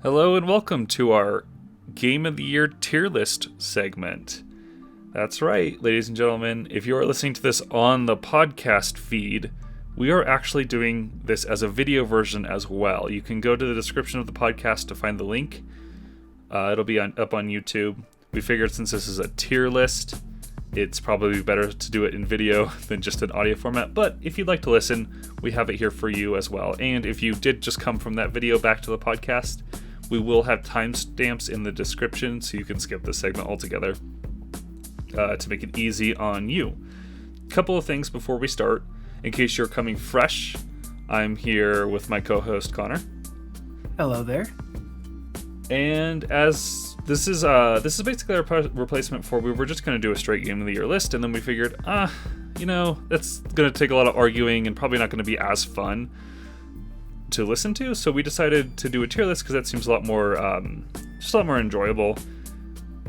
Hello and welcome to our Game of the Year tier list segment. That's right, ladies and gentlemen, if you are listening to this on the podcast feed, we are actually doing this as a video version as well. You can go to the description of the podcast to find the link. It'll be up on YouTube. We figured since this is a tier list, it's probably better to do it in video than just an audio format. But if you'd like to listen, we have it here for you as well. And if you did just come from that video back to the podcast, we will have timestamps in the description so you can skip this segment altogether to make it easy on you. Couple of things before we start. In case you're coming fresh, I'm here with my co-host Connor. Hello there. And as this is basically our replacement for, we were just going to do a straight Game of the Year list, and then we figured, that's going to take a lot of arguing and probably not going to be as fun to listen to, so we decided to do a tier list because that seems a lot more enjoyable.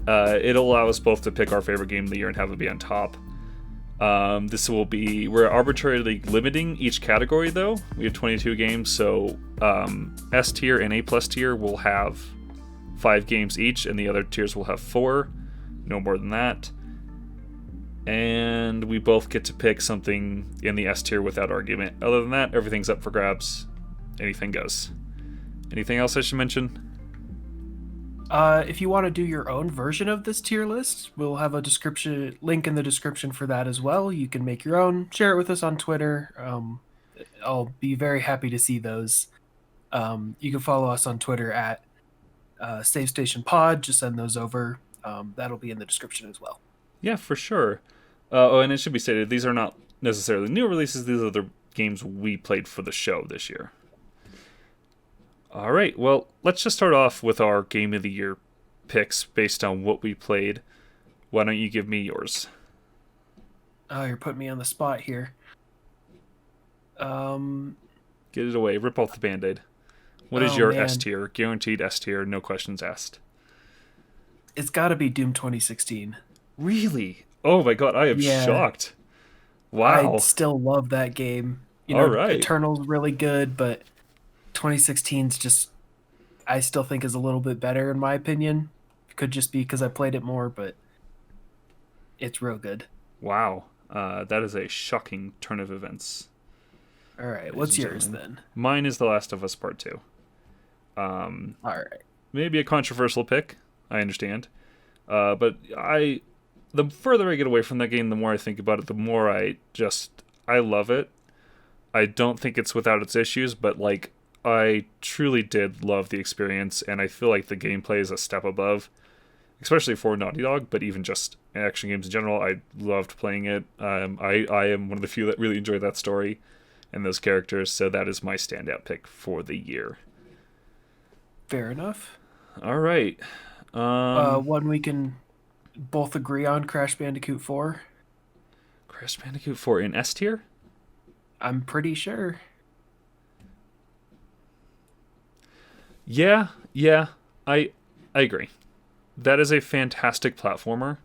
It'll allow us both to pick our favorite game of the year and have it be on top. We're arbitrarily limiting each category though. We have 22 games, so S tier and A plus tier will have 5 games each, and the other tiers will have 4, no more than that. And we both get to pick something in the S tier without argument. Other than that, everything's up for grabs. Anything goes. Anything else I should mention? If you want to do your own version of this tier list, we'll have a link in the description for that as well. You can make your own, share it with us on Twitter. I'll be very happy to see those. You can follow us on Twitter at Save Station Pod. Just send those over. That'll be in the description as well. Yeah, for sure. And it should be stated, these are not necessarily new releases. These are the games we played for the show this year. All right, well, let's just start off with our Game of the Year picks based on what we played. Why don't you give me yours? Oh, you're putting me on the spot here. Get it away. Rip off the Band-Aid. What is your S tier? Guaranteed S tier, no questions asked. It's got to be Doom 2016. Really? Oh my god, I am shocked. Wow. I still love that game. All right. Eternal's really good, but 2016's just, I still think is a little bit better in my opinion. Could just be because I played it more, but it's real good. Wow. That is a shocking turn of events. All right, what's yours then? Mine is The Last of Us Part 2. All right. Maybe a controversial pick, I understand. But the further I get away from that game, the more I think about it, the more I love it. I don't think it's without its issues, but I truly did love the experience, and I feel like the gameplay is a step above, especially for Naughty Dog, but even just action games in general. I loved playing it. I am one of the few that really enjoy that story and those characters, so that is my standout pick for the year. Fair enough. All right. One we can both agree on, Crash Bandicoot 4. Crash Bandicoot 4 in S tier? I'm pretty sure. Yeah, I agree. That is a fantastic platformer.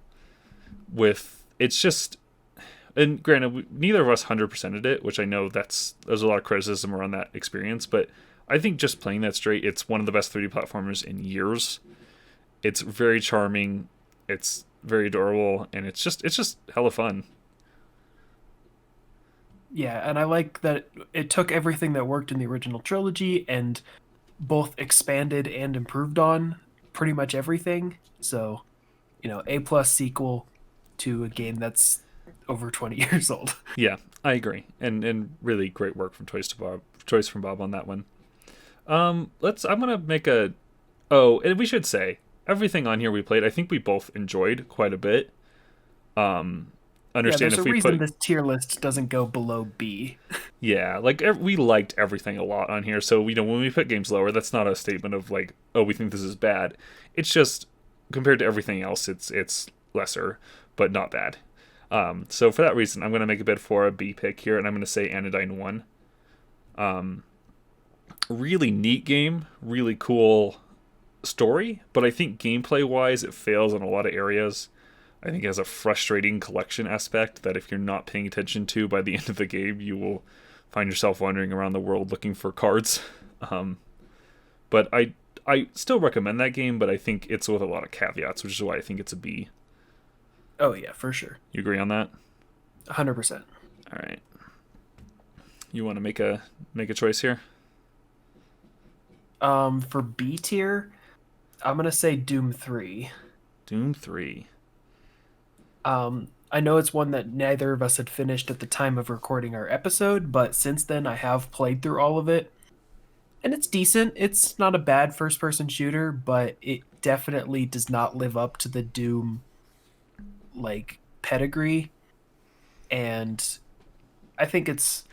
And granted, neither of us 100%ed it, which I know there's a lot of criticism around that experience, but I think just playing that straight, it's one of the best 3D platformers in years. It's very charming, it's very adorable, and it's just hella fun. Yeah, and I like that it took everything that worked in the original trilogy and both expanded and improved on pretty much everything. So, A+ sequel to a game that's over 20 years old. Yeah, I agree. And really great work from Choice from Bob on that one. I'm gonna make and we should say everything on here we played, I think we both enjoyed quite a bit. Understand there's if a we reason this tier list doesn't go below B. Yeah, we liked everything a lot on here, so when we put games lower, that's not a statement of we think this is bad. It's just compared to everything else, it's lesser, but not bad. So for that reason, I'm gonna make a bid for a B pick here, and I'm gonna say Anodyne 1. Really neat game, really cool story, but I think gameplay wise, it fails in a lot of areas. I think it has a frustrating collection aspect that if you're not paying attention to by the end of the game, you will find yourself wandering around the world looking for cards. But I I still recommend that game, but I think it's with a lot of caveats, which is why I think it's a B. Oh yeah, for sure. You agree on that? 100%. All right. You want to make a choice here? For B tier, I'm gonna say Doom 3. Doom 3. I know it's one that neither of us had finished at the time of recording our episode, but since then I have played through all of it, and it's decent. It's not a bad first-person shooter, but it definitely does not live up to the Doom like pedigree, and I think it's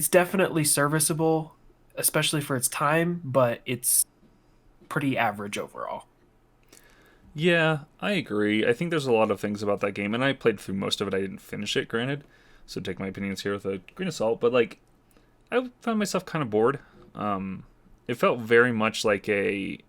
definitely serviceable, especially for its time, but it's pretty average overall. Yeah, I agree. I think there's a lot of things about that game, and I played through most of it. I didn't finish it, granted, so take my opinions here with a grain of salt. But like, I found myself kind of bored. It felt very much like it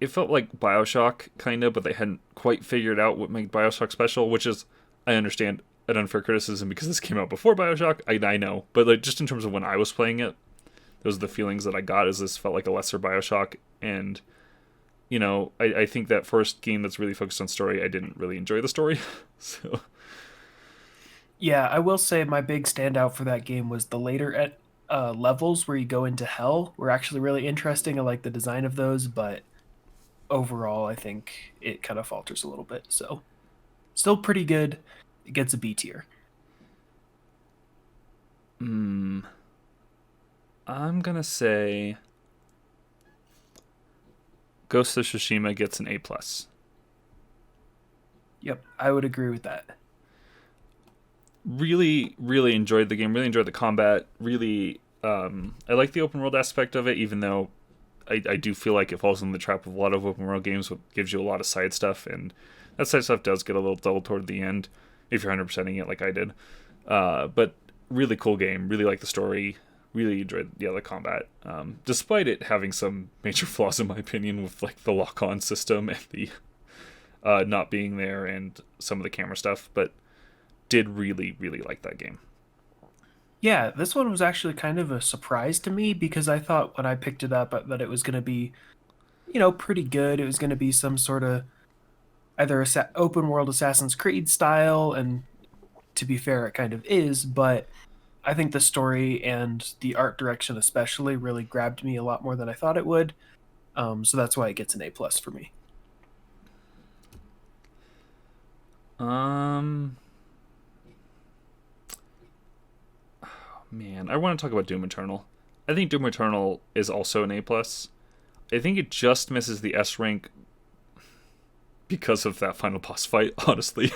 felt like Bioshock kind of, but they hadn't quite figured out what made Bioshock special. Which is, I understand, an unfair criticism because this came out before Bioshock. I know, but like just in terms of when I was playing it, those are the feelings that I got. Is this felt like a lesser Bioshock, and I think that first game that's really focused on story, I didn't really enjoy the story. So, Yeah, I will say my big standout for that game was the later levels where you go into hell were actually really interesting. I like the design of those, but overall, I think it kind of falters a little bit. So, still pretty good. It gets a B tier. I'm gonna say Ghost of Tsushima gets an A+. Yep, I would agree with that. Really, really enjoyed the game. Really enjoyed the combat. Really, I like the open world aspect of it, even though I do feel like it falls in the trap of a lot of open world games, which gives you a lot of side stuff, and that side stuff does get a little dull toward the end if you're 100%ing it like I did. But really cool game. Really like the story. Really enjoyed the combat, despite it having some major flaws in my opinion with like the lock-on system and the not being there and some of the camera stuff. But did really, really like that game. Yeah, this one was actually kind of a surprise to me because I thought when I picked it up that it was going to be, pretty good. It was going to be some sort of either open world Assassin's Creed style, and to be fair, it kind of is, but I think the story and the art direction especially really grabbed me a lot more than I thought it would. So that's why it gets an A+ for me. Um, Man, I want to talk about Doom Eternal. I think Doom Eternal is also an A+. I think it just misses the S rank because of that final boss fight, honestly,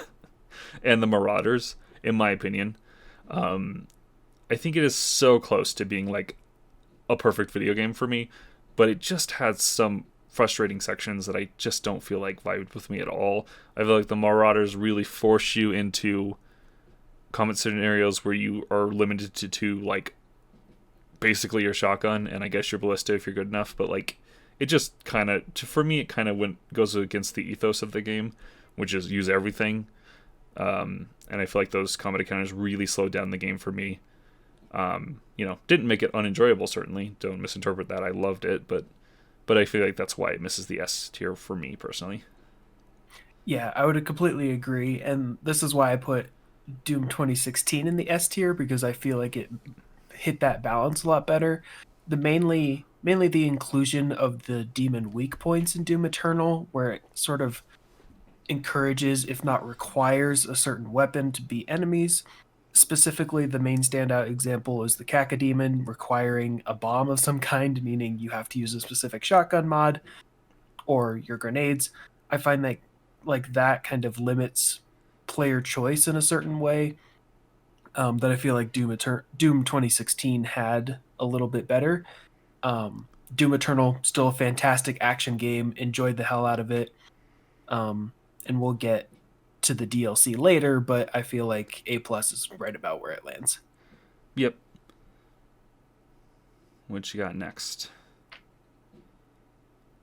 and the Marauders, in my opinion. I think it is so close to being like a perfect video game for me, but it just has some frustrating sections that I just don't feel like vibed with me at all. I feel like the Marauders really force you into combat scenarios where you are limited to like basically your shotgun and I guess your ballista if you're good enough, but like it just kind of, for me, it kind of goes against the ethos of the game, which is use everything. And I feel like those combat encounters really slowed down the game for me. Didn't make it unenjoyable, certainly. Don't misinterpret that. I loved it, but I feel like that's why it misses the S tier for me personally. Yeah, I would completely agree, and this is why I put Doom 2016 in the S tier because I feel like it hit that balance a lot better. The mainly the inclusion of the demon weak points in Doom Eternal, where it sort of encourages, if not requires, a certain weapon to beat enemies. Specifically, the main standout example is the Cacodemon requiring a bomb of some kind, meaning you have to use a specific shotgun mod or your grenades. I find that like that kind of limits player choice in a certain way, that I feel like Doom 2016 had a little bit better. Doom Eternal, still a fantastic action game. Enjoyed the hell out of it. And we'll get to the DLC later, but I feel like A+ is right about where it lands. Yep. What you got next?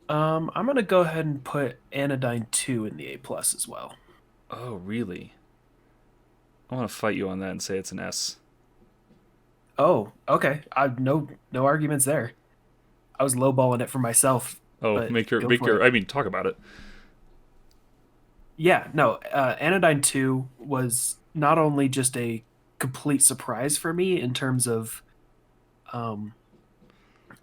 I'm gonna go ahead and put Anodyne 2 in the A+ as well. Oh, really? I want to fight you on that and say it's an S. Oh, okay. I no arguments there. I was lowballing it for myself, Oh, but make your go make for your. it. I mean, talk about it. Yeah, no, Anodyne 2 was not only just a complete surprise for me in terms of um,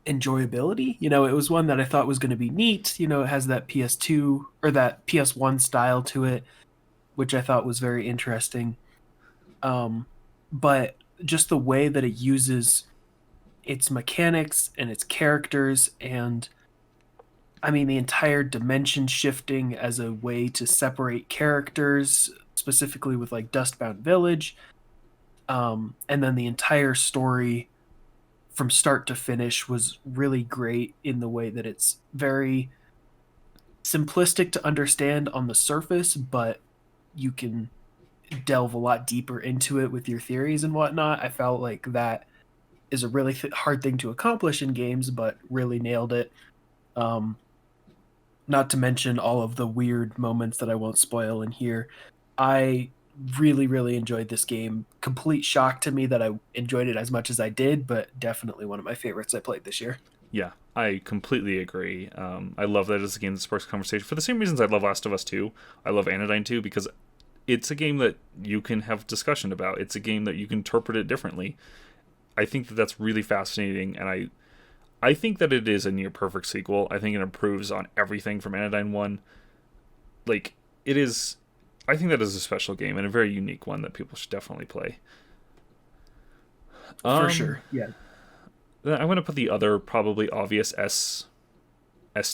enjoyability. It was one that I thought was going to be neat. It has that PS2 or that PS1 style to it, which I thought was very interesting. Um, but just the way that it uses its mechanics and its characters, and I mean, the entire dimension shifting as a way to separate characters, specifically with like Dustbound Village, and then the entire story from start to finish was really great in the way that it's very simplistic to understand on the surface, but you can delve a lot deeper into it with your theories and whatnot. I felt like that is a really hard thing to accomplish in games, but really nailed it. Um, Not to mention all of the weird moments that I won't spoil in here. I really, really enjoyed this game. Complete shock to me that I enjoyed it as much as I did, but definitely one of my favorites I played this year. Yeah, I completely agree. I love that it's a game that sparks conversation for the same reasons I love Last of Us 2. I love Anodyne 2 because it's a game that you can have discussion about. It's a game that you can interpret it differently. I think that that's really fascinating, and I think that it is a near perfect sequel. I think it improves on everything from Anodyne 1. Like, it is. I think that is a special game and a very unique one that people should definitely play. For Um, sure. Yeah. then I'm going to put the other probably obvious S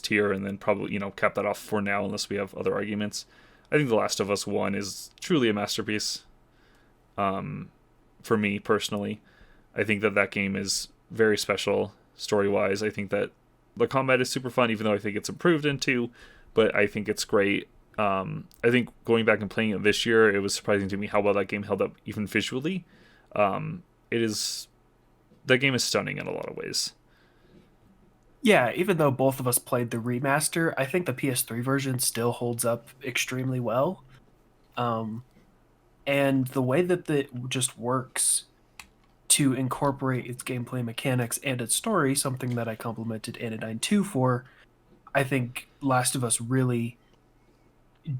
tier and then probably, cap that off for now unless we have other arguments. I think The Last of Us 1 is truly a masterpiece for me personally. I think that that game is very special story wise. I think that the combat is super fun, even though I think it's improved in 2, but I think it's great. I think going back and playing it this year, it was surprising to me how well that game held up, even visually. It is that game is stunning in a lot of ways. Yeah, even though both of us played the remaster, I think the PS3 version still holds up extremely well. Um, and the way that it just works to incorporate its gameplay mechanics and its story, something that I complimented Anodyne 2 for, I think Last of Us really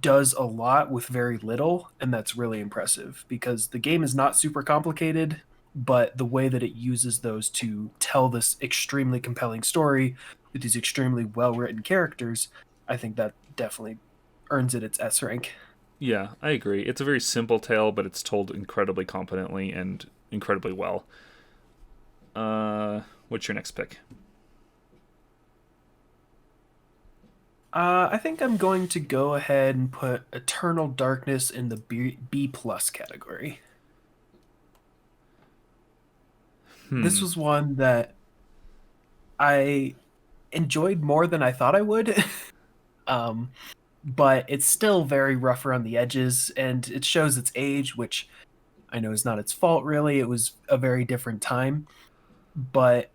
does a lot with very little, and that's really impressive because the game is not super complicated, but the way that it uses those to tell this extremely compelling story with these extremely well written characters, I think that definitely earns it its S rank. Yeah, I agree. It's a very simple tale, but it's told incredibly competently and incredibly well. What's your next pick? I think I'm going to go ahead and put Eternal Darkness in the B plus category. This Hmm. was one that I enjoyed more than I thought I would. um, but it's still very rough around the edges, and it shows its age, which I know is not its fault, really. It was a very different time. But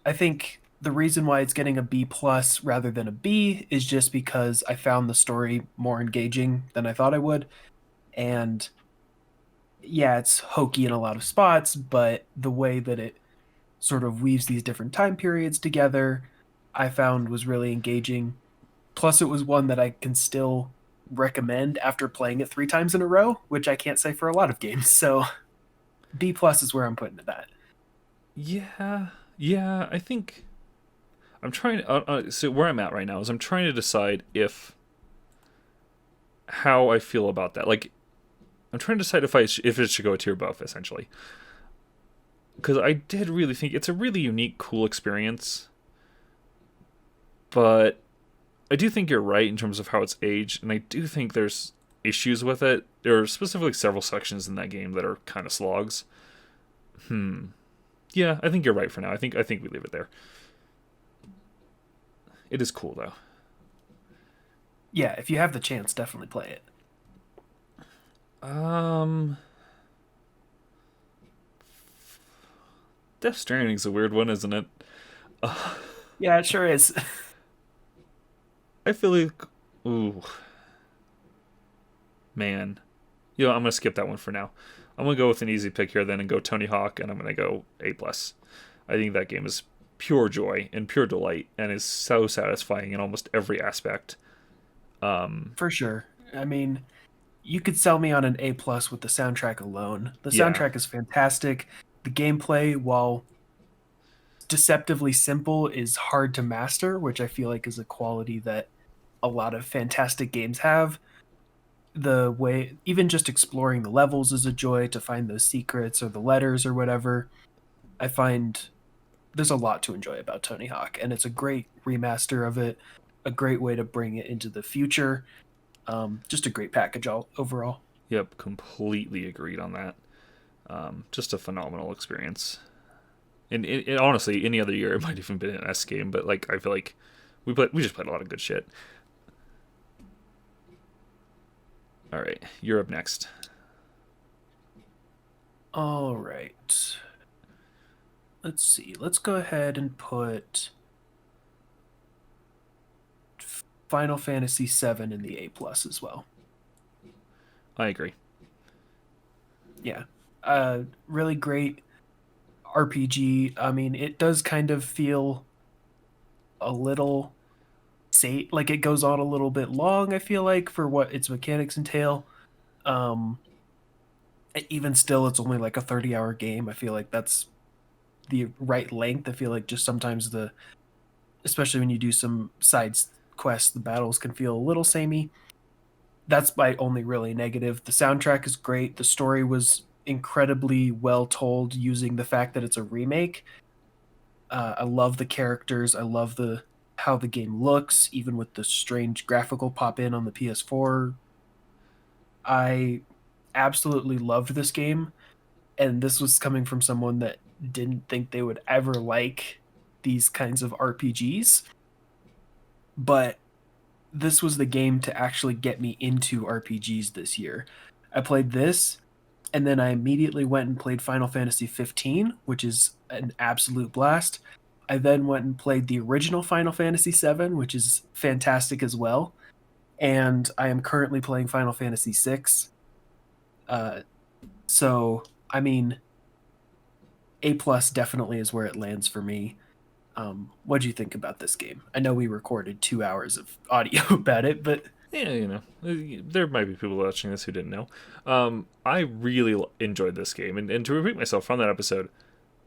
I think the reason why it's getting a B plus rather than a B is just because I found the story more engaging than I thought I would. And yeah, it's hokey in a lot of spots, but the way that it sort of weaves these different time periods together, I found was really engaging. Plus, it was one that I can still recommend after playing it 3 times in a row, which I can't say for a lot of games. So B plus is where I'm putting it at. Yeah, yeah. I think I'm trying. So where I'm at right now is I'm trying to decide if how I feel about that. Like I'm trying to decide if it should go a tier above, essentially. Because I did really think it's a really unique, cool experience. But I do think you're right in terms of how it's aged, and I do think there's issues with it. There are specifically several sections in that game that are kind of slogs. Hmm. Yeah, I think you're right for now. I think we leave it there. It is cool though. Yeah, if you have the chance, definitely play it. Um, Death Stranding's a weird one, isn't it? Yeah, it sure is. I feel like, ooh, man. I'm gonna skip that one for now. I'm gonna go with an easy pick here then and go Tony Hawk, and I'm gonna go A plus. I think that game is pure joy and pure delight, and is so satisfying in almost every aspect. For sure. I mean, you could sell me on an A+ with the soundtrack alone. The Yeah, soundtrack is fantastic. The gameplay, while deceptively simple, is hard to master, which I feel like is a quality that a lot of fantastic games have. The way, even just exploring the levels is a joy to find those secrets or the letters or whatever. I find there's a lot to enjoy about Tony Hawk, and it's a great remaster of it, a great way to bring it into the future. Just a great package overall. yep, completely agreed on that. Just a phenomenal experience. And honestly, any other year it might even been an S game, but like I feel like we just played a lot of good shit. All right, you're up next. All right. Let's see. Let's go ahead and put Final Fantasy VII in the A+ as well. I agree. Yeah. Really great RPG. I mean, it does kind of feel a little like it goes on a little bit long, I feel like, for what its mechanics entail. Um Even still, it's only like a 30-hour game. I feel like that's the right length. I feel like just sometimes especially when you do some side quests, the battles can feel a little samey. That's my only really negative. The soundtrack is great. The story was incredibly well told using the fact that it's a remake. I love the characters. I love the how the game looks, even with the strange graphical pop in on the PS4. I absolutely loved this game, and this was coming from someone that didn't think they would ever like these kinds of RPGs. But this was the game to actually get me into RPGs this year. I played this, and then I immediately went and played Final Fantasy 15, which is an absolute blast. I then went and played the original Final Fantasy 7, which is fantastic as well. And I am currently playing Final Fantasy 6. So, I mean, A+ definitely is where it lands for me. What do you think about this game? I know we recorded 2 hours of audio about it, but Yeah, there might be people watching this who didn't know. I really enjoyed this game, and to repeat myself from that episode,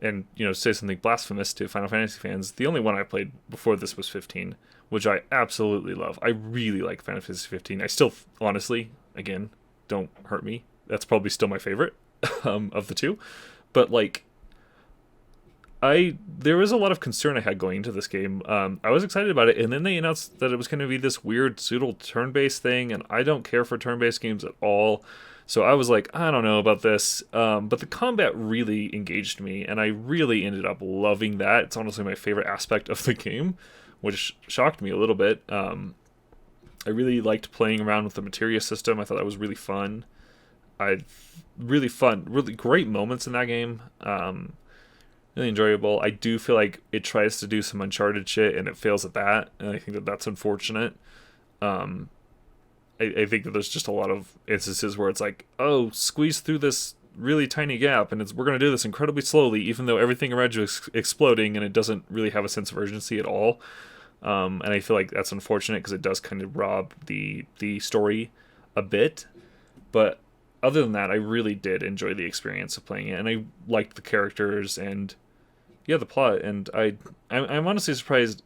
and say something blasphemous to Final Fantasy fans, the only one I played before this was 15, which I absolutely love. I really like Final Fantasy 15. I still, honestly, again, don't hurt me. That's probably still my favorite of the two, but like there was a lot of concern I had going into this game. I was excited about it, and then they announced that it was going to be this weird pseudo turn-based thing, and I don't care for turn-based games at all. So I was like, I don't know about this. But the combat really engaged me, and I really ended up loving that. It's honestly my favorite aspect of the game, which shocked me a little bit. I really liked playing around with the materia system. I thought that was really fun. Really great moments in that game. Really enjoyable. I do feel like it tries to do some Uncharted shit and it fails at that, and I think that that's unfortunate. I think that there's just a lot of instances where it's like, oh, squeeze through this really tiny gap, and we're going to do this incredibly slowly, even though everything around you is exploding, and it doesn't really have a sense of urgency at all. And I feel like that's unfortunate because it does kind of rob the story a bit. But other than that, I really did enjoy the experience of playing it, and I liked the characters and the plot. And I'm honestly surprised,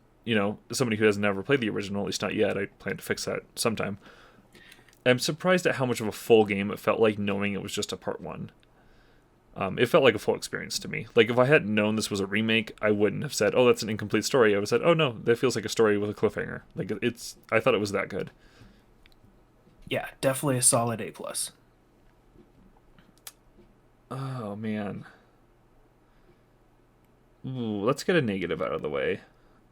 somebody who has never played the original, at least not yet. I plan to fix that sometime. I'm surprised at how much of a full game it felt like, knowing it was just a part one. It felt like a full experience to me. Like, if I hadn't known this was a remake, I wouldn't have said, oh, that's an incomplete story. I would have said, oh no, that feels like a story with a cliffhanger. Like, I thought it was that good. yeah, definitely a solid A+. Oh man. Ooh, let's get a negative out of the way.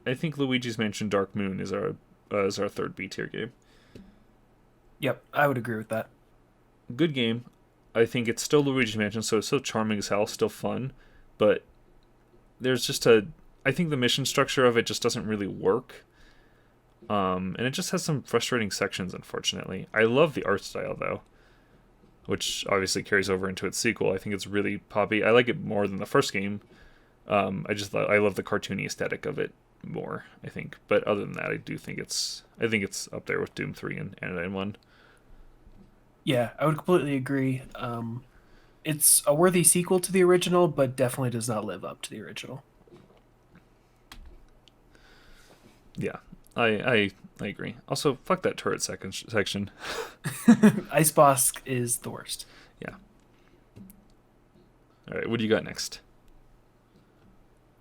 I think Luigi's Mansion Dark Moon is our third B tier game. Yep, I would agree with that. Good game. I think it's still Luigi's Mansion, so it's still charming as hell, still fun, but there's just I think the mission structure of it just doesn't really work. And it just has some frustrating sections, unfortunately. I love the art style though, which obviously carries over into its sequel. I think it's really poppy. I like it more than the first game. I love the cartoony aesthetic of it more, I think. But other than that, I think it's up there with Doom 3 and Anodyne 1. Yeah, I would completely agree. It's a worthy sequel to the original, but definitely does not live up to the original. Yeah, I agree. Also, fuck that turret section. Ice Boss is the worst. Yeah. All right, what do you got next?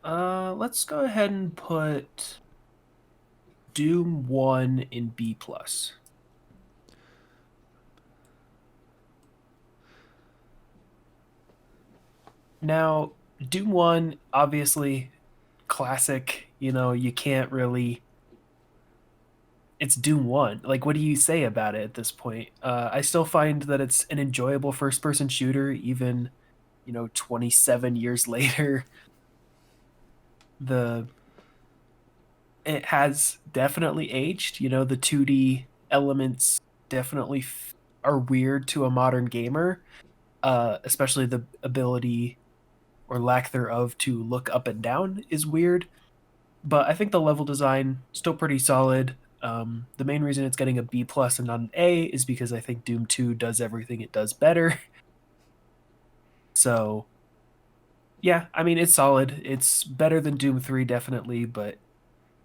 Let's go ahead and put Doom 1 in B plus. Now, Doom 1, obviously classic, you can't really. It's Doom 1. Like, what do you say about it at this point? I still find that it's an enjoyable first person shooter, even, 27 years later. The It has definitely aged. The 2D elements definitely are weird to a modern gamer, especially the ability or lack thereof to look up and down is weird. But I think the level design still pretty solid. The main reason it's getting a B plus and not an A is because I think Doom 2 does everything it does better. So yeah, I mean it's solid. It's better than Doom 3 definitely, but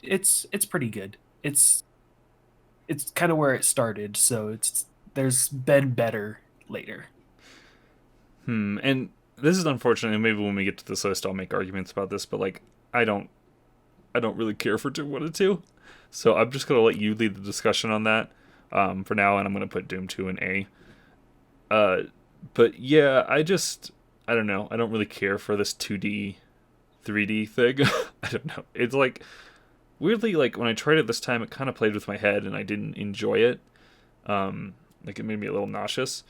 it's pretty good. It's kind of where it started, so there's been better later. And this is unfortunate. Maybe when we get to this list, I'll make arguments about this, but like, I don't, I don't really care for Doom 1 and 2, so I'm just gonna let you lead the discussion on that for now, and I'm gonna put Doom 2 in A. But yeah, I don't know. I don't really care for this 2D, 3D thing. I don't know. It's like weirdly like when I tried it this time, it kind of played with my head, and I didn't enjoy it. Like it made me a little nauseous.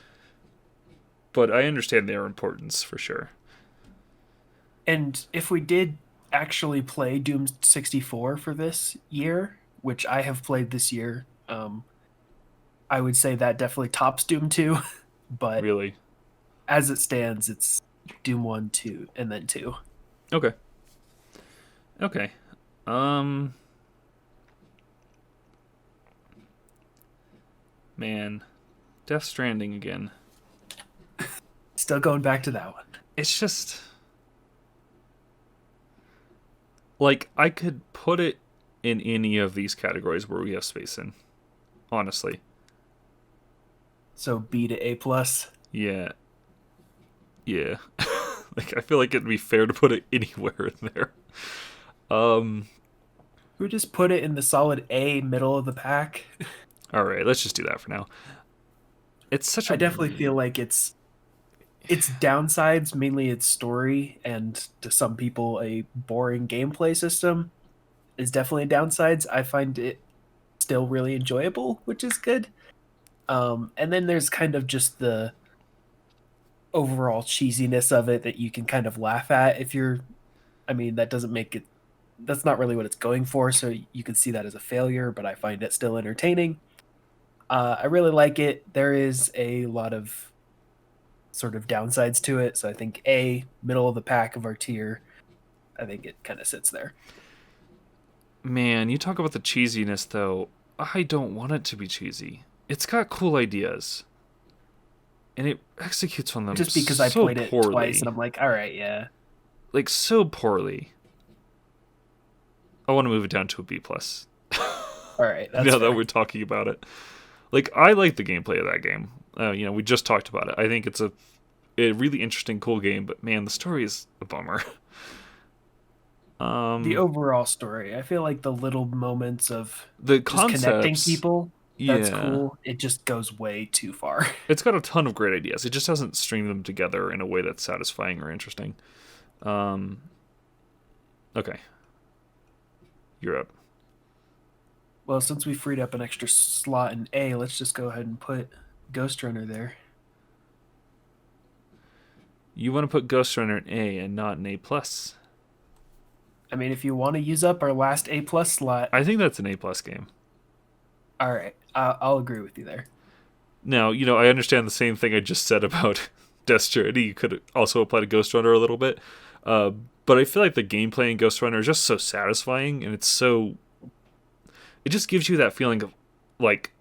But I understand their importance for sure. And if we did actually play Doom 64 for this year, which I have played this year, I would say that definitely tops Doom 2. But Really. as it stands, it's Doom 1, 2, and then 2. Okay. Okay. Man, Death Stranding again. Still going back to that one. It's just like I could put it in any of these categories where we have space in. Honestly. So B to A plus. Yeah. Yeah. Like I feel like it'd be fair to put it anywhere in there. We just put it in the solid A, middle of the pack. All right, let's just do that for now. It's such a I definitely feel like its downsides, mainly its story, and to some people a boring gameplay system, is definitely downsides. I find it still really enjoyable, which is good. And then there's kind of just the overall cheesiness of it that you can kind of laugh at if you're. I mean, that doesn't make it. That's not really what it's going for, so you can see that as a failure. But I find it still entertaining. I really like it. There is a lot of sort of downsides to it, so I think A, middle of the pack of our tier. I think it kind of sits there. Man, you talk about the cheesiness though. I don't want it to be cheesy. It's got cool ideas. And it executes on them Just because so I played it poorly. twice and I'm like, all right, yeah. Like so poorly. I want to move it down to a B plus. All right, that's now fair. that we're talking about it. Like I like the gameplay of that game. We just talked about it. I think it's a really interesting, cool game, but man, the story is a bummer. The overall story, I feel like the little moments of The just connecting concepts, people, that's yeah, cool. It just goes way too far. it's got a ton of great ideas. It just doesn't string them together in a way that's satisfying or interesting. Okay, you're up. Well, since we freed up an extra slot in A, let's just go ahead and put Ghost Runner there. You want to put Ghost Runner in A and not in A plus? I mean, if you want to use up our last A plus slot, I think that's an A plus game. all right, I'll agree with you there. Now, I understand the same thing I just said about Death Stranding. You could also apply to Ghost Runner a little bit. but I feel like the gameplay in Ghost Runner is just so satisfying, and it just gives you that feeling of like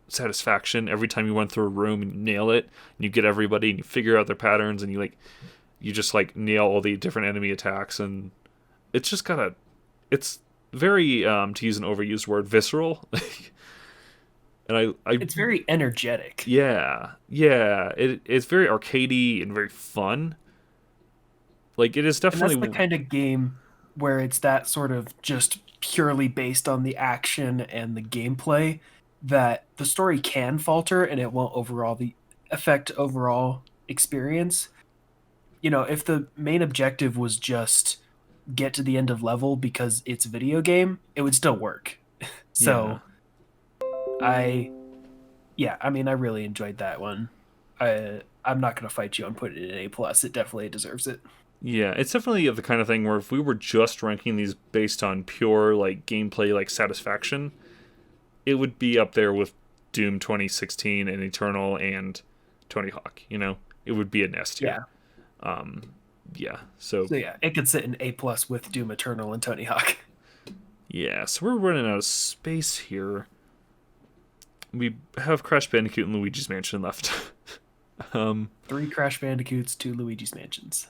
satisfaction every time you run through a room and you nail it, and you get everybody, and you figure out their patterns, and you just like nail all the different enemy attacks, and it's just it's very to use an overused word, visceral. And I It's very energetic. yeah, it's very arcadey and very fun. Like it is And that's the definitely kind of game where it's that sort of just purely based on the action and the gameplay that the story can falter and it won't overall the affect overall experience. You know, if the main objective was just get to the end of level because it's a video game, it would still work. yeah. So I yeah, I mean I really enjoyed that one. I'm not gonna fight you on putting it in A plus. It definitely deserves it. Yeah, it's definitely the kind of thing where if we were just ranking these based on pure like gameplay like satisfaction, it would be up there with Doom 2016 and Eternal and Tony Hawk, you know? It would be an S tier. Yeah. Um yeah. So So yeah, it could sit in A plus with Doom Eternal and Tony Hawk. yeah, so we're running out of space here. We have Crash Bandicoot and Luigi's Mansion left. 3 Crash Bandicoots, 2 Luigi's Mansions.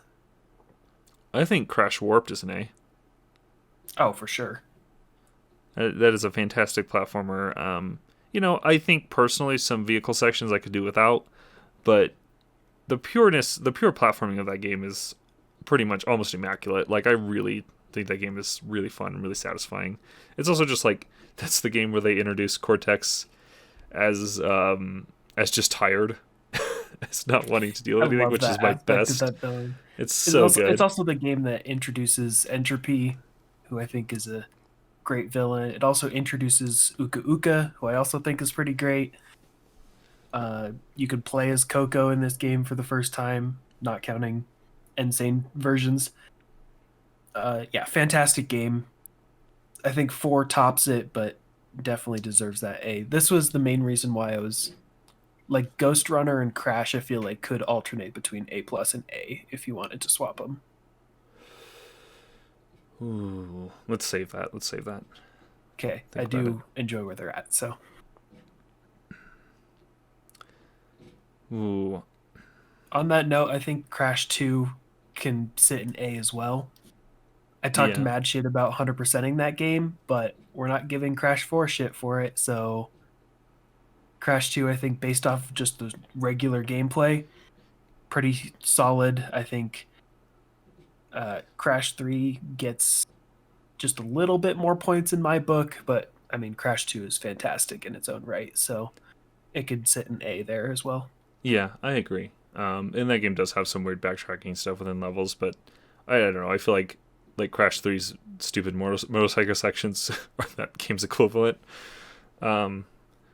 I think Crash Warped is an A. Oh, for sure. That is a fantastic platformer. I think personally some vehicle sections I could do without, but the pure platforming of that game is pretty much almost immaculate. Like I really think that game is really fun and really satisfying. It's also just like that's the game where they introduce Cortex as just tired, as not wanting to deal I with anything, love which is that my aspect of best. that villain. It's so good. It's also the game that introduces Entropy, who I think is a great villain. It also introduces Uka Uka, who I also think is pretty great. You could play as Coco in this game for the first time, not counting insane versions. Yeah, fantastic game. I think 4 tops it, but definitely deserves that A. This was the main reason why I was like Ghost Runner and Crash. I feel like could alternate between A plus and A if you wanted to swap them. Ooh, let's save that. Let's save that. Okay, I Think about do enjoy where they're at. So Ooh, on that note, I think Crash 2 can sit in A as well. I talked yeah, mad shit about 100%ing that game, but we're not giving Crash 4 shit for it. So Crash 2, I think, based off of just the regular gameplay, pretty solid. I think Crash 3 gets just a little bit more points in my book, but I mean, Crash 2 is fantastic in its own right. So it could sit in A there as well. yeah, I agree. And that game does have some weird backtracking stuff within levels, but I don't know. I feel like Crash 3's stupid motorcycle sections are that game's equivalent. Um,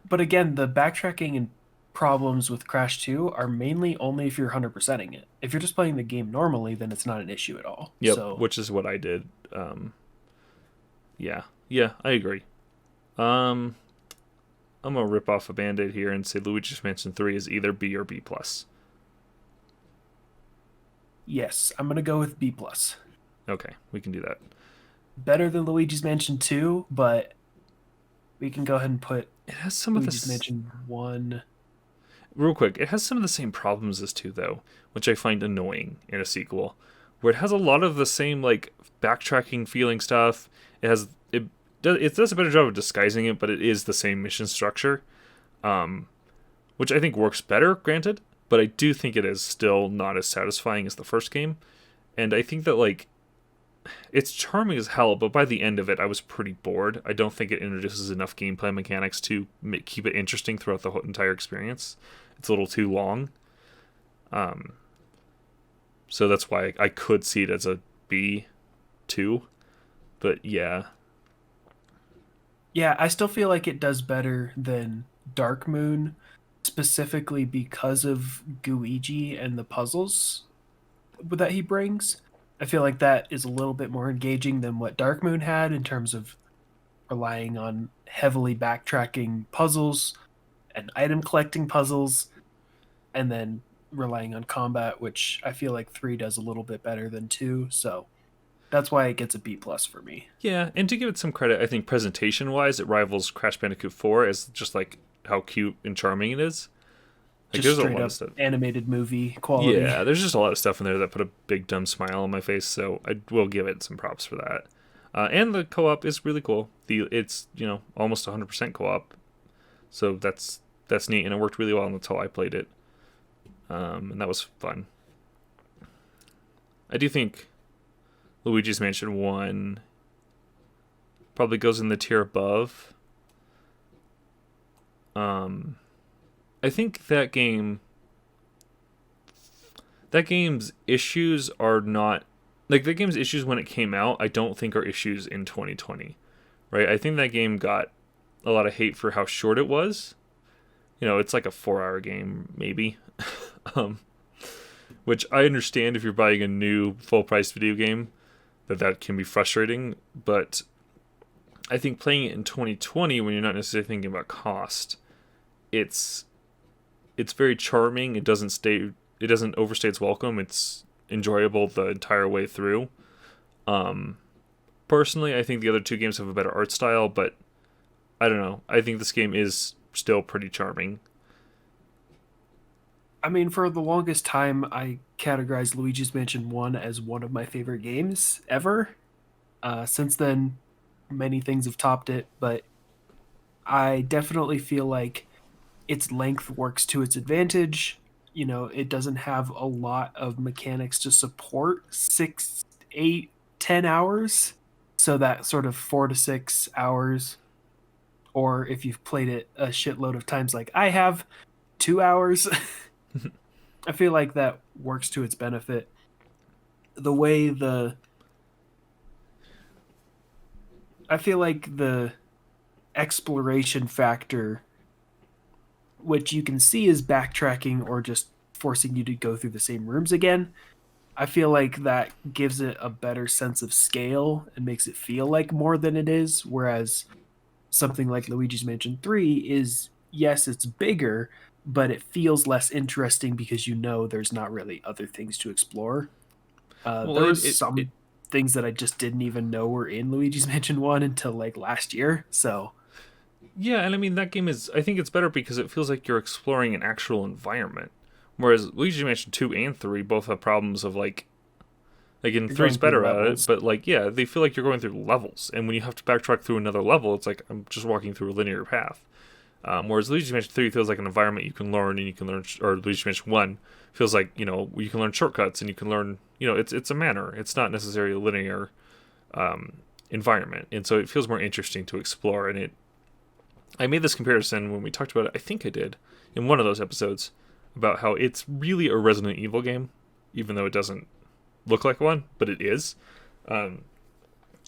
But again, the backtracking and problems with Crash 2 are mainly only if you're 100%ing it. If you're just playing the game normally, then it's not an issue at all. yep, So, which is what I did. Yeah, I agree. Um, I'm gonna rip off a band-aid here and say Luigi's Mansion 3 is either B or B plus. yes, I'm going to go with B+. plus. Okay, we can do that. Better than Luigi's Mansion 2, but we can go ahead and put It has some of Luigi's the Mansion 1. real quick. It has some of the same problems as 2 though, which I find annoying in a sequel, where it has a lot of the same like backtracking feeling stuff. It does a better job of disguising it, but it is the same mission structure, which I think works better. Granted, but I do think it is still not as satisfying as the first game, and I think that like it's charming as hell, but by the end of it, I was pretty bored. I don't think it introduces enough gameplay mechanics to keep it interesting throughout the whole entire experience. It's a little too long. So that's why I could see it as a B2. But yeah. Yeah, I still feel like it does better than Dark Moon, specifically because of Guiji and the puzzles that he brings. I feel like that is a little bit more engaging than what Dark Moon had in terms of relying on heavily backtracking puzzles and item collecting puzzles, and then relying on combat, which I feel like 3 does a little bit better than 2. So That's why it gets a B plus for me. Yeah, and to give it some credit, I think presentation-wise, it rivals Crash Bandicoot 4 as just like how cute and charming it is. Like, Just there's a straight lot of up stuff. animated movie quality. Yeah, there's just a lot of stuff in there that put a big dumb smile on my face. So I will give it some props for that. And the co-op is really cool. It's almost 100% co-op, so that's neat, and it worked really well until I played it, and that was fun. I do think Luigi's Mansion 1 probably goes in the tier above. I think that game's issues are not like the game's issues when it came out. I don't think are issues in 2020, right? I think that game got a lot of hate for how short it was. It's like a 4-hour game maybe, um, which I understand if you're buying a new full price video game that can be frustrating. But I think playing it in 2020 when you're not necessarily thinking about cost, it's very charming. It doesn't overstay its welcome. It's enjoyable the entire way through. Um, Personally, I think the other two games have a better art style, but I don't know. I think this game is still pretty charming. I mean, for the longest time, I categorized Luigi's Mansion 1 as one of my favorite games ever. Since then, many things have topped it, but I definitely feel like its length works to its advantage. It doesn't have a lot of mechanics to support 6, 8, 10 hours. So that sort of 4 to 6 hours, or if you've played it a shitload of times like I have, 2 hours. I feel like that works to its benefit. The way the I feel like the exploration factor, which you can see is backtracking or just forcing you to go through the same rooms again, I feel like that gives it a better sense of scale and makes it feel like more than it is. Whereas something like Luigi's Mansion 3 is, yes, it's bigger, but it feels less interesting because there's not really other things to explore. Well, There was some things that I just didn't even know were in Luigi's Mansion 1 until like last year. So, yeah, and I mean that game is. I think it's better because it feels like you're exploring an actual environment, whereas Luigi's Mansion 2 and 3 both have problems of like in you're three's going through better at it, levels. but like yeah, they feel like you're going through levels, and when you have to backtrack through another level, it's like I'm just walking through a linear path. Whereas Luigi's Mansion 3 feels like an environment you can learn, and you can learn, or Luigi's Mansion 1 feels like you can learn shortcuts and you can learn it's a manner. It's not necessarily a linear environment, and so it feels more interesting to explore. And I made this comparison when we talked about it. I think I did in one of those episodes about how it's really a Resident Evil game, even though it doesn't look like one, but it is. Um,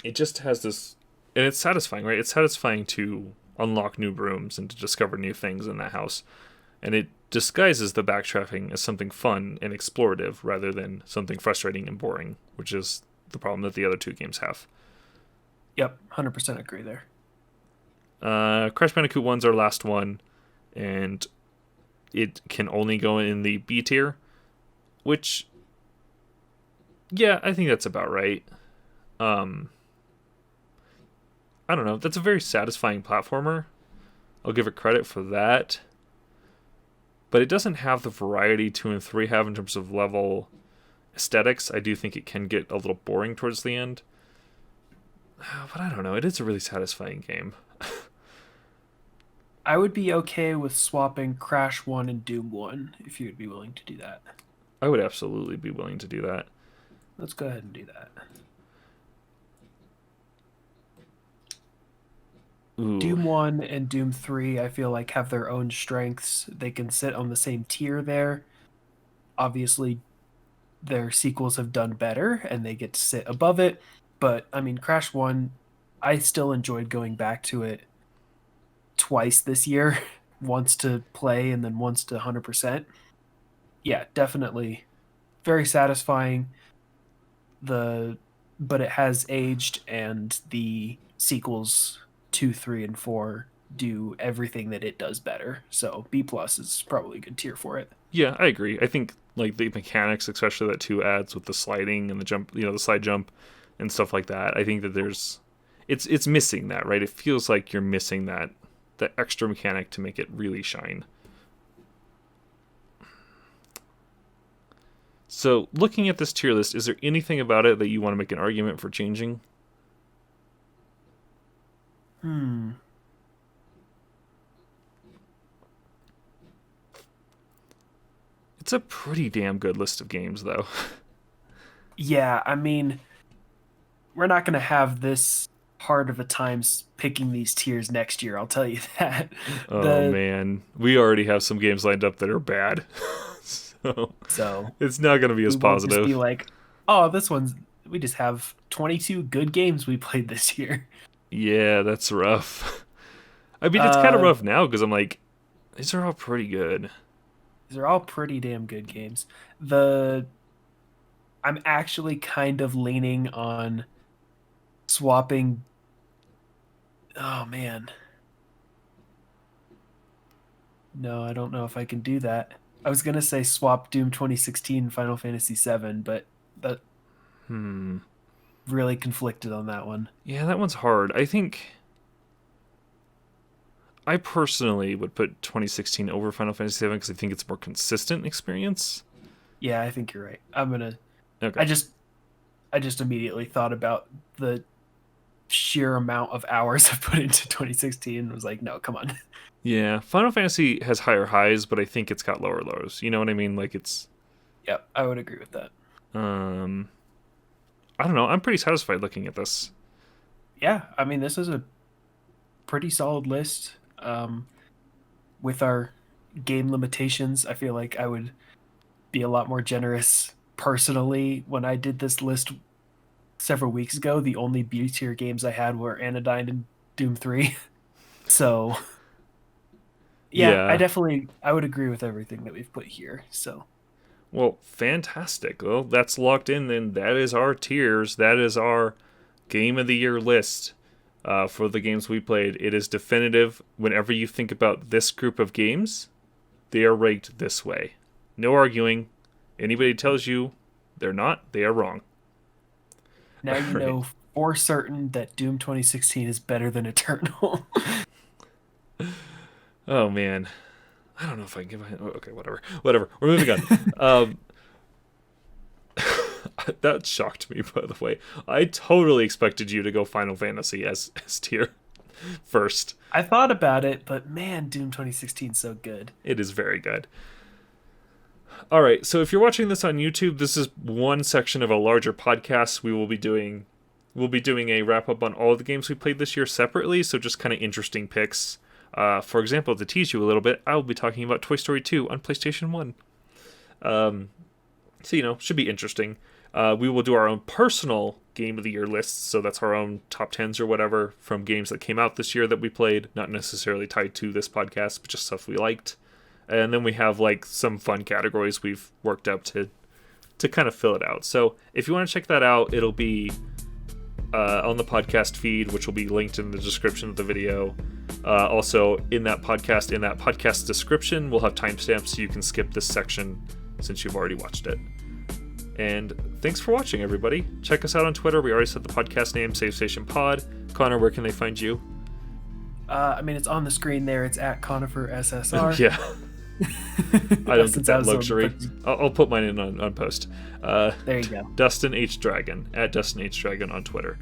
it just has this, and it's satisfying, right? It's satisfying to unlock new rooms and to discover new things in that house, and it disguises the backtracking as something fun and explorative rather than something frustrating and boring, which is the problem that the other two games have. Yep, 100% agree there. Crash Bandicoot 1's our last one, and it can only go in the B tier, which, yeah, I think that's about right. Um, I don't know. That's a very satisfying platformer. I'll give it credit for that. But it doesn't have the variety 2 and 3 have in terms of level aesthetics. I do think it can get a little boring towards the end. But I don't know. It is a really satisfying game. I would be okay with swapping Crash 1 and Doom 1 if you would be willing to do that. I would absolutely be willing to do that. Let's go ahead and do that. Ooh. Doom 1 and Doom 3, I feel like, have their own strengths. They can sit on the same tier there. Obviously, their sequels have done better and they get to sit above it. But, I mean, Crash 1, I still enjoyed going back to it twice this year. Once to play and then once to 100%. Yeah, definitely. Very satisfying. But it has aged, and the sequels 2, 3, and 4 do everything that it does better. So B plus is probably a good tier for it. Yeah, I agree. I think like the mechanics, especially that 2 adds with the sliding and the jump, the slide jump, and stuff like that. I think that it's missing that, right? It feels like you're missing that extra mechanic to make it really shine. So, looking at this tier list, is there anything about it that you want to make an argument for changing? It's a pretty damn good list of games, though. Yeah, I mean, we're not going to have this hard of a time picking these tiers next year, I'll tell you that. Oh, man. We already have some games lined up that are bad. So it's not going to be as positive. Just be like, oh, we just have 22 good games we played this year. Yeah, that's rough. I mean, it's kind of rough now because I'm like, these are all pretty good. These are all pretty damn good games. I'm actually kind of leaning on swapping. Oh, man. No, I don't know if I can do that. I was going to say swap Doom 2016 Final Fantasy VII, but that really conflicted on that one. Yeah, that one's hard. I think I personally would put 2016 over Final Fantasy VII because I think it's a more consistent experience. Yeah, I think you're right. Okay. I just immediately thought about the sheer amount of hours I put into 2016 and was like, no, come on. Yeah, Final Fantasy has higher highs, but I think it's got lower lows. You know what I mean? Like it's. Yep, I would agree with that. I don't know. I'm pretty satisfied looking at this. Yeah, I mean, this is a pretty solid list. With our game limitations, I feel like I would be a lot more generous personally when I did this list several weeks ago. The only B tier games I had were Anodyne and Doom 3. So. Yeah, I would agree with everything that we've put here. So, well, fantastic. Well, that's locked in. Then that is our tiers. That is our Game of the Year list for the games we played. It is definitive. Whenever you think about this group of games, they are ranked this way. No arguing. Anybody tells you they're not, they are wrong. Now you know for certain that Doom 2016 is better than Eternal. Oh, man. I don't know if I can give a... Okay, whatever. We're moving on. That shocked me, by the way. I totally expected you to go Final Fantasy as tier first. I thought about it, but man, Doom 2016 is so good. It is very good. All right, so if you're watching this on YouTube, this is one section of a larger podcast. We'll be doing a wrap-up on all of the games we played this year separately, so just kind of interesting picks. For example, to tease you a little bit, I will be talking about Toy Story 2 on PlayStation 1. So, should be interesting. We will do our own personal Game of the Year lists, so that's our own top 10s or whatever from games that came out this year that we played, not necessarily tied to this podcast, but just stuff we liked. And then we have, some fun categories we've worked up to kind of fill it out. So, if you want to check that out, it'll be on the podcast feed, which will be linked in the description of the video. Also, in that podcast description, we'll have timestamps so you can skip this section since you've already watched it. And thanks for watching, everybody. Check us out on Twitter. We already said the podcast name, Save Station Pod. Connor, where can they find you? It's on the screen there. It's at Conifer SSR. Yeah. I don't get that luxury. I'll put mine in on post. There you go. Dustin H. Dragon, at Dustin H. Dragon on Twitter.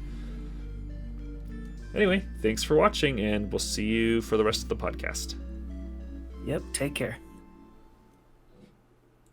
Anyway, thanks for watching, and we'll see you for the rest of the podcast. Yep, take care.